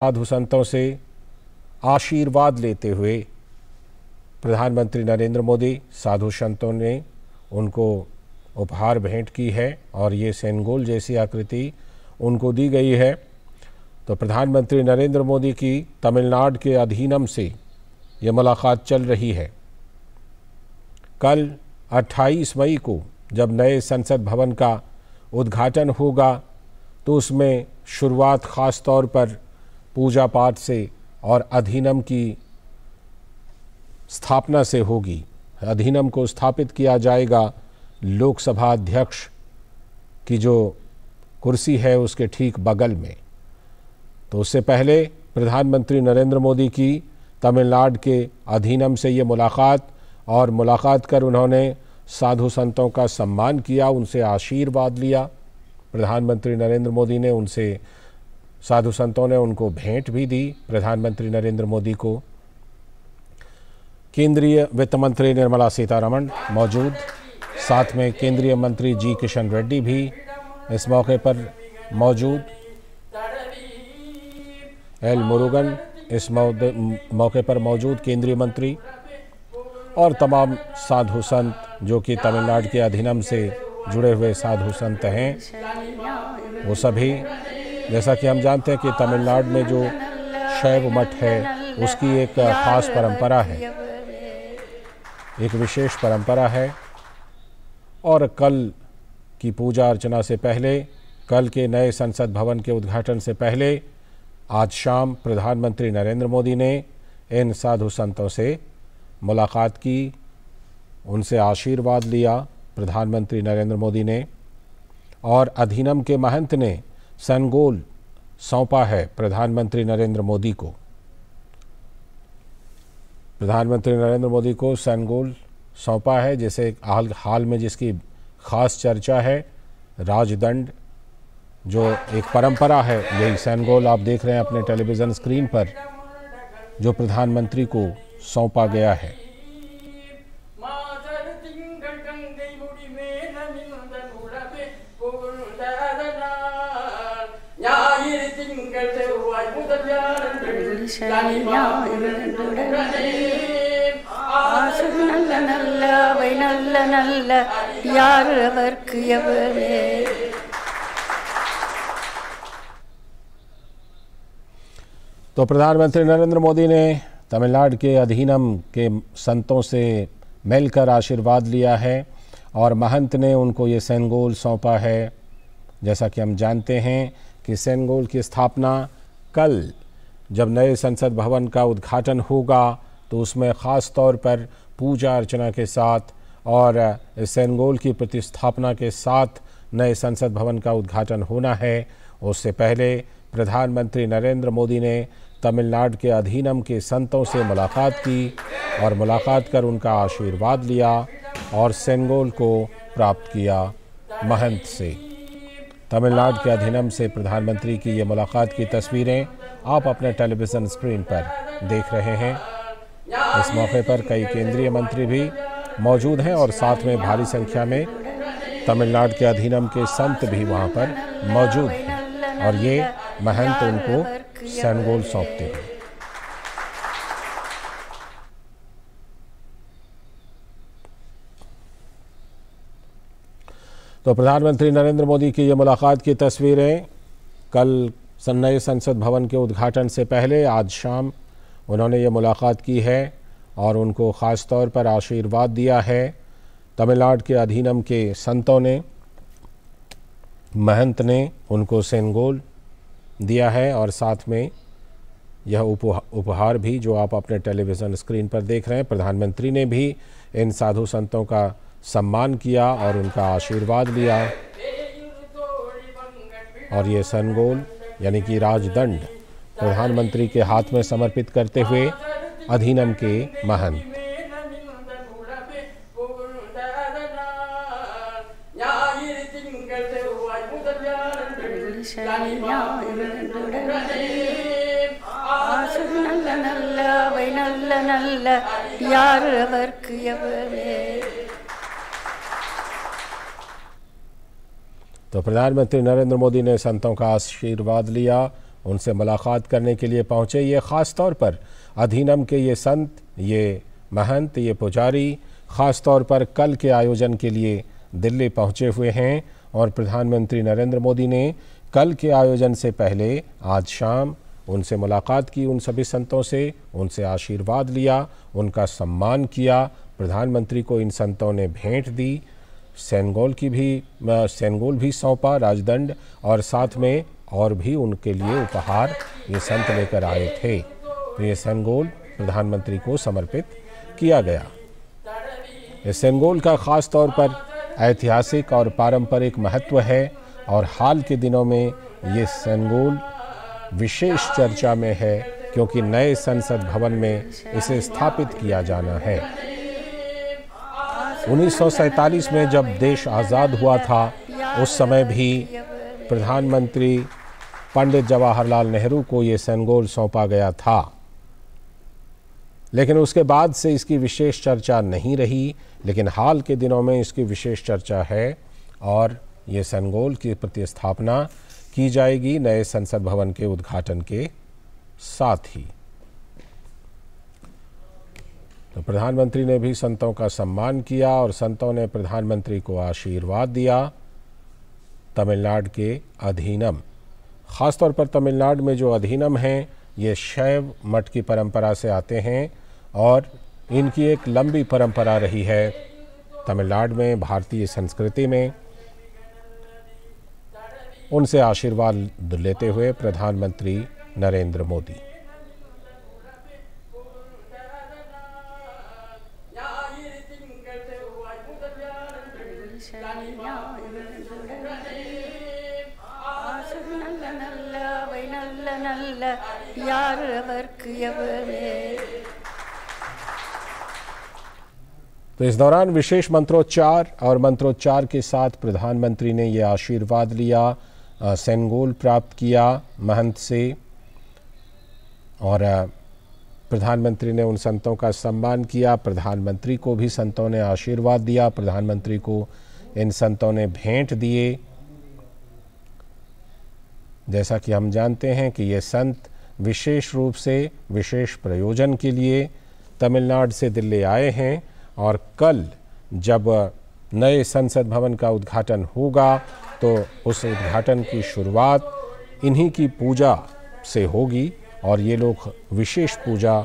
साधु संतों से आशीर्वाद लेते हुए प्रधानमंत्री नरेंद्र मोदी साधु संतों ने उनको उपहार भेंट की है और ये सेनगोल जैसी आकृति उनको दी गई है। तो प्रधानमंत्री नरेंद्र मोदी की तमिलनाडु के अधीनम से ये मुलाकात चल रही है। कल 28 मई को जब नए संसद भवन का उद्घाटन होगा तो उसमें शुरुआत ख़ास तौर पर पूजा पाठ से और अधिनियम की स्थापना से होगी। अधिनियम को स्थापित किया जाएगा लोकसभा अध्यक्ष की जो कुर्सी है उसके ठीक बगल में। तो उससे पहले प्रधानमंत्री नरेंद्र मोदी की तमिलनाडु के अधिनियम से ये मुलाकात कर उन्होंने साधु संतों का सम्मान किया, उनसे आशीर्वाद लिया। प्रधानमंत्री नरेंद्र मोदी ने उनसे साधु संतों ने उनको भेंट भी दी। प्रधानमंत्री नरेंद्र मोदी को केंद्रीय वित्त मंत्री निर्मला सीतारमण मौजूद, साथ में केंद्रीय मंत्री जी किशन रेड्डी भी इस मौके पर मौजूद। एल मुरुगन इस मौके पर मौजूद केंद्रीय मंत्री और तमाम साधु संत जो कि तमिलनाडु के अधिनियम से जुड़े हुए साधु संत हैं, वो सभी, जैसा कि हम जानते हैं कि तमिलनाडु में जो शैव मठ है उसकी एक खास परंपरा है, एक विशेष परंपरा है। और कल की पूजा अर्चना से पहले, कल के नए संसद भवन के उद्घाटन से पहले आज शाम प्रधानमंत्री नरेंद्र मोदी ने इन साधु संतों से मुलाकात की, उनसे आशीर्वाद लिया प्रधानमंत्री नरेंद्र मोदी ने। और अधिनियम के महंत ने सेनगोल सौंपा है प्रधानमंत्री नरेंद्र मोदी को। प्रधानमंत्री नरेंद्र मोदी को सेनगोल सौंपा है, जैसे हाल में जिसकी खास चर्चा है, राजदंड जो एक परंपरा है, यही सेनगोल आप देख रहे हैं अपने टेलीविज़न स्क्रीन पर, जो प्रधानमंत्री को सौंपा गया है। तो प्रधानमंत्री नरेंद्र मोदी ने तमिलनाडु के अधिनियम के संतों से मिलकर आशीर्वाद लिया है और महंत ने उनको ये सेनगोल सौंपा है। जैसा कि हम जानते हैं कि सेनगोल की स्थापना कल जब नए संसद भवन का उद्घाटन होगा तो उसमें ख़ास तौर पर पूजा अर्चना के साथ और सेनगोल की प्रतिस्थापना के साथ नए संसद भवन का उद्घाटन होना है। उससे पहले प्रधानमंत्री नरेंद्र मोदी ने तमिलनाडु के अधिनियम के संतों से मुलाकात की और मुलाकात कर उनका आशीर्वाद लिया और सेनगोल को प्राप्त किया महंत से। तमिलनाडु के अधिनियम से प्रधानमंत्री की ये मुलाकात की तस्वीरें आप अपने टेलीविज़न स्क्रीन पर देख रहे हैं। इस मौके पर कई केंद्रीय मंत्री भी मौजूद हैं और साथ में भारी संख्या में तमिलनाडु के अधिनियम के संत भी वहां पर मौजूद हैं और ये महंत उनको सेनगोल सौंपते हैं। तो प्रधानमंत्री नरेंद्र मोदी की ये मुलाकात की तस्वीरें कल नए संसद भवन के उद्घाटन से पहले आज शाम उन्होंने ये मुलाकात की है और उनको ख़ास तौर पर आशीर्वाद दिया है। तमिलनाडु के अधिनियम के संतों ने, महंत ने उनको सेनगोल दिया है और साथ में यह उपहार भी जो आप अपने टेलीविज़न स्क्रीन पर देख रहे हैं। प्रधानमंत्री ने भी इन साधु संतों का सम्मान किया और उनका आशीर्वाद लिया और ये सेनगोल यानी कि राजदंड प्रधानमंत्री के हाथ में समर्पित करते हुए अधिनियम के महंत। तो प्रधानमंत्री नरेंद्र मोदी ने संतों का आशीर्वाद लिया उनसे मुलाकात करने के लिए पहुँचे। ये ख़ास तौर पर अधीनम के ये संत, ये महंत, ये पुजारी ख़ास तौर पर कल के आयोजन के लिए दिल्ली पहुँचे हुए हैं और प्रधानमंत्री नरेंद्र मोदी ने कल के आयोजन से पहले आज शाम उनसे मुलाकात की, उन सभी संतों से, उनसे आशीर्वाद लिया, उनका सम्मान किया। प्रधानमंत्री को इन संतों ने भेंट दी, सेनगोल भी सौंपा, राजदंड, और साथ में और भी उनके लिए उपहार ये संत लेकर आए थे। तो ये सेनगोल प्रधानमंत्री को समर्पित किया गया। इस सेनगोल का ख़ास तौर पर ऐतिहासिक और पारंपरिक महत्व है और हाल के दिनों में ये सेनगोल विशेष चर्चा में है क्योंकि नए संसद भवन में इसे स्थापित किया जाना है। 1947 में जब देश आज़ाद हुआ था उस समय भी प्रधानमंत्री पंडित जवाहरलाल नेहरू को ये सेनगोल सौंपा गया था, लेकिन उसके बाद से इसकी विशेष चर्चा नहीं रही। लेकिन हाल के दिनों में इसकी विशेष चर्चा है और ये सेनगोल की प्रतिस्थापना की जाएगी नए संसद भवन के उद्घाटन के साथ ही। तो प्रधानमंत्री ने भी संतों का सम्मान किया और संतों ने प्रधानमंत्री को आशीर्वाद दिया। तमिलनाडु के अधीनम, ख़ासतौर पर तमिलनाडु में जो अधीनम हैं ये शैव मठ की परंपरा से आते हैं और इनकी एक लंबी परंपरा रही है तमिलनाडु में, भारतीय संस्कृति में। उनसे आशीर्वाद लेते हुए प्रधानमंत्री नरेंद्र मोदी। तो इस दौरान विशेष मंत्रोच्चार और मंत्रोच्चार के साथ प्रधानमंत्री ने ये आशीर्वाद लिया, सेनगोल प्राप्त किया महंत से और प्रधानमंत्री ने उन संतों का सम्मान किया। प्रधानमंत्री को भी संतों ने आशीर्वाद दिया, प्रधानमंत्री को इन संतों ने भेंट दिए। जैसा कि हम जानते हैं कि ये संत विशेष रूप से विशेष प्रयोजन के लिए तमिलनाडु से दिल्ली आए हैं और कल जब नए संसद भवन का उद्घाटन होगा तो उस उद्घाटन की शुरुआत इन्हीं की पूजा से होगी और ये लोग विशेष पूजा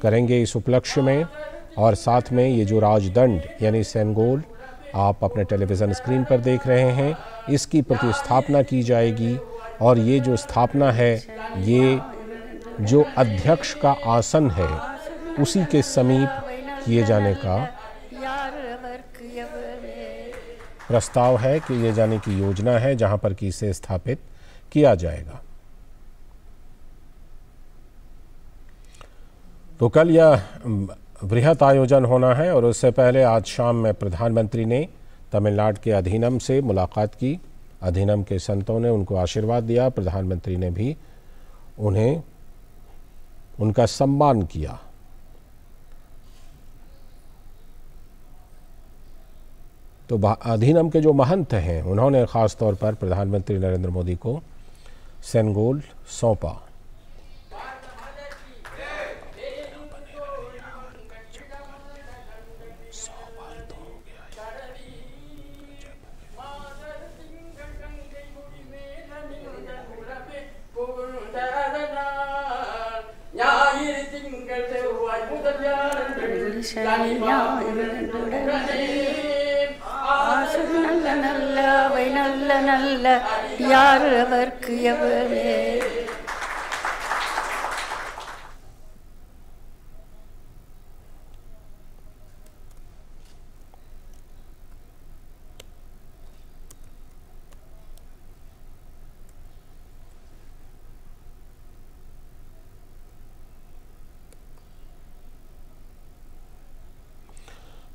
करेंगे इस उपलक्ष्य में। और साथ में ये जो राजदंड यानी सेनगोल आप अपने टेलीविज़न स्क्रीन पर देख रहे हैं, इसकी प्रतिस्थापना की जाएगी और ये जो स्थापना है ये जो अध्यक्ष का आसन है उसी के समीप किए जाने का प्रस्ताव है, कि ये जाने की योजना है जहां पर कि इसे स्थापित किया जाएगा। तो कल यह बृहत आयोजन होना है और उससे पहले आज शाम में प्रधानमंत्री ने तमिलनाडु के अधीनम से मुलाकात की। अधीनम के संतों ने उनको आशीर्वाद दिया, प्रधानमंत्री ने भी उन्हें उनका सम्मान किया। तो अधीनम के जो महंत हैं उन्होंने ख़ास तौर पर प्रधानमंत्री नरेंद्र मोदी को सेनगोल सौंपा।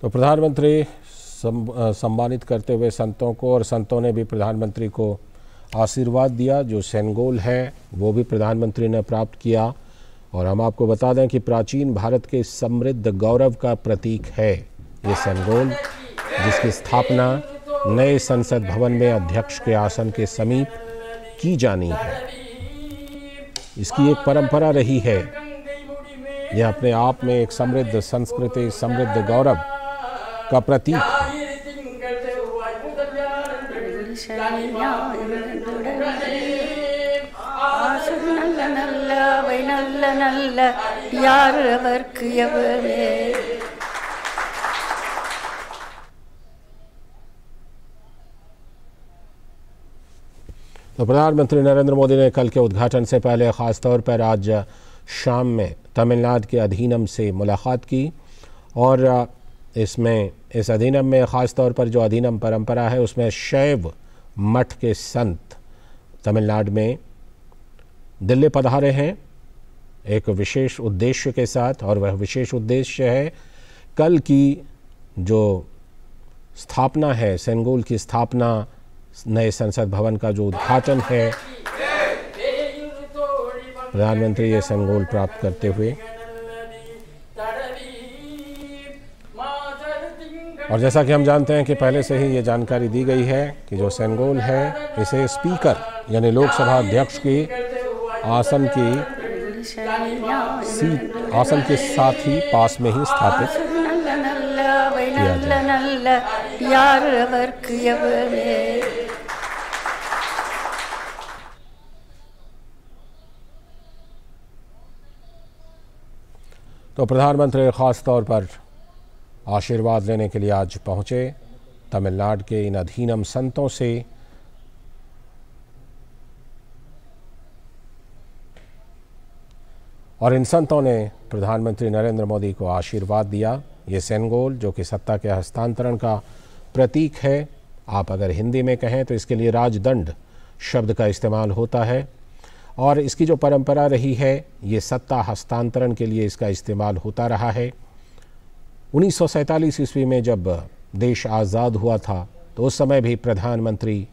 तो प्रधानमंत्री सम्मानित करते हुए संतों को और संतों ने भी प्रधानमंत्री को आशीर्वाद दिया। जो सेनगोल है वो भी प्रधानमंत्री ने प्राप्त किया और हम आपको बता दें कि प्राचीन भारत के समृद्ध गौरव का प्रतीक है ये सेनगोल, जिसकी स्थापना नए संसद भवन में अध्यक्ष के आसन के समीप की जानी है। इसकी एक परंपरा रही है। यह अपने आप में एक समृद्ध संस्कृति, समृद्ध गौरव का प्रतीक है। तो प्रधानमंत्री नरेंद्र मोदी ने कल के उद्घाटन से पहले ख़ास तौर पर आज शाम में तमिलनाडु के अधीनम से मुलाकात की और इस अधीनम में ख़ास तौर पर जो अधीनम परंपरा है उसमें शैव मठ के संत तमिलनाडु में दिल्ली पधारे हैं एक विशेष उद्देश्य के साथ, और वह विशेष उद्देश्य है कल की जो स्थापना है, सेंगोल की स्थापना, नए संसद भवन का जो उद्घाटन है। प्रधानमंत्री ये सेंगोल प्राप्त करते हुए, और जैसा कि हम जानते हैं कि पहले से ही ये जानकारी दी गई है कि जो सेंगोल है इसे स्पीकर यानी लोकसभा अध्यक्ष की आसन के साथ ही पास में ही स्थापित किया जाए। तो प्रधानमंत्री ख़ास तौर पर आशीर्वाद लेने के लिए आज पहुंचे तमिलनाडु के इन अधीनम संतों से। और इन संतों ने प्रधानमंत्री नरेंद्र मोदी को आशीर्वाद दिया। ये सेंगोल जो कि सत्ता के हस्तांतरण का प्रतीक है, आप अगर हिंदी में कहें तो इसके लिए राजदंड शब्द का इस्तेमाल होता है, और इसकी जो परंपरा रही है ये सत्ता हस्तांतरण के लिए इसका इस्तेमाल होता रहा है। 1947 ईस्वी में जब देश आज़ाद हुआ था तो उस समय भी प्रधानमंत्री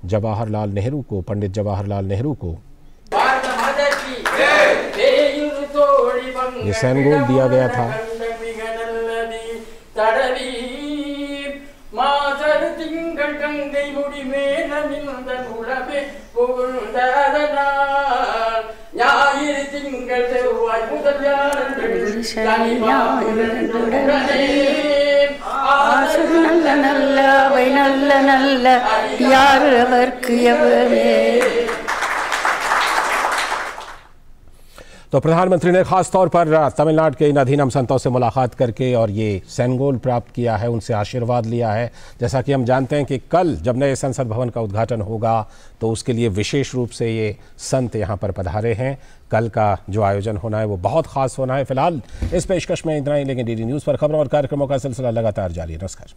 जवाहरलाल नेहरू को, पंडित जवाहरलाल नेहरू को ये सेंगोल दिया गया था। तो प्रधानमंत्री ने खास तौर पर तमिलनाडु के इन अधीनम संतों से मुलाकात करके और ये सेंगोल प्राप्त किया है, उनसे आशीर्वाद लिया है। जैसा कि हम जानते हैं कि कल जब नए संसद भवन का उद्घाटन होगा तो उसके लिए विशेष रूप से ये संत यहाँ पर पधारे हैं। कल का जो आयोजन होना है वो बहुत खास होना है। फिलहाल इस पेशकश में इतना ही, लेकिन डीडी न्यूज़ पर खबरों और कार्यक्रमों का सिलसिला लगातार जारी है। नमस्कार।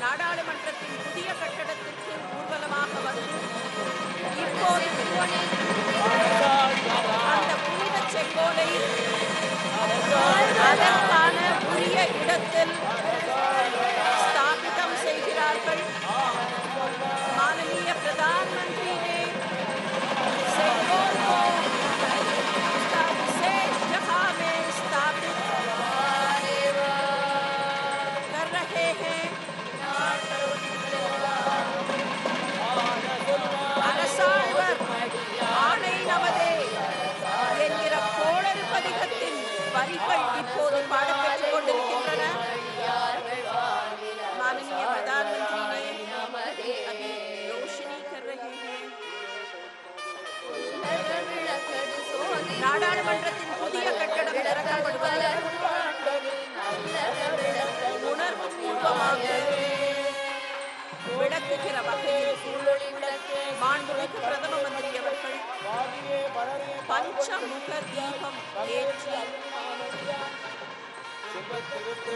நாடாளுமன்றத்தின் புதிய கட்டடத்திற்கு ஊர்வலமாக வந்து இப்போது அந்த புனித செங்கோலை அதற்கான உரிய இடத்தில் स्थापितम செய்கிறார்கள்। माननीय प्रधानमंत्री ने सेंगोल को विशेष जगह में स्थापित कर रहे हैं। அரசாழ்வர் ஆணை நமதே என்கிற கோளறு பதிகத்தின் வரிகள் இப்போது பாடப்பெற்றுக் கொண்டிருக்கின்றன। माननीय प्रधानमंत्री ने अभी रोशनी कर रहे हैं। நாடாளுமன்றத்தின் புதிய கட்டடம் திறக்கப்படுவது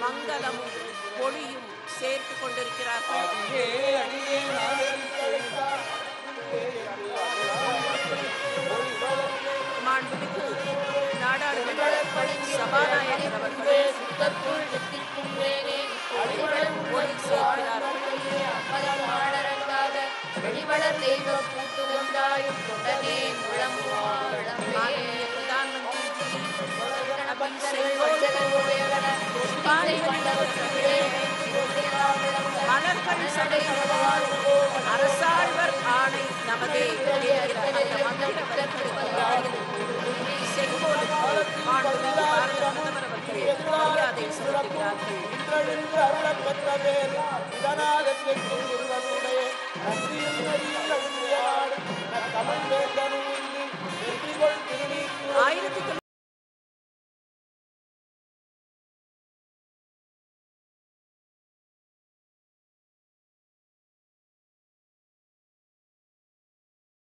மங்களமும் ஒளியும் சேர்த்து கொண்டிருக்கிறார்கள். மாண்புமிகு நாடாளுமன்ற சபாநாயகர் அவர்கள் ஒளி சேர்க்கிறார்கள். வெளிவளர் தெய்வம் பூத்து ஒன்றாயும் உடனே माननीय प्रधानमंत्री जी अभी மலர்கனி சடையார் அரசாழ்வர் ஆணை நமதே என்கிற அந்த மந்திர செங்கோலுக்கு மாண்புமிகு பாரத பிரதமர் அவர்கள் மரியாதை செலுத்துகிறார்கள். தமிழ்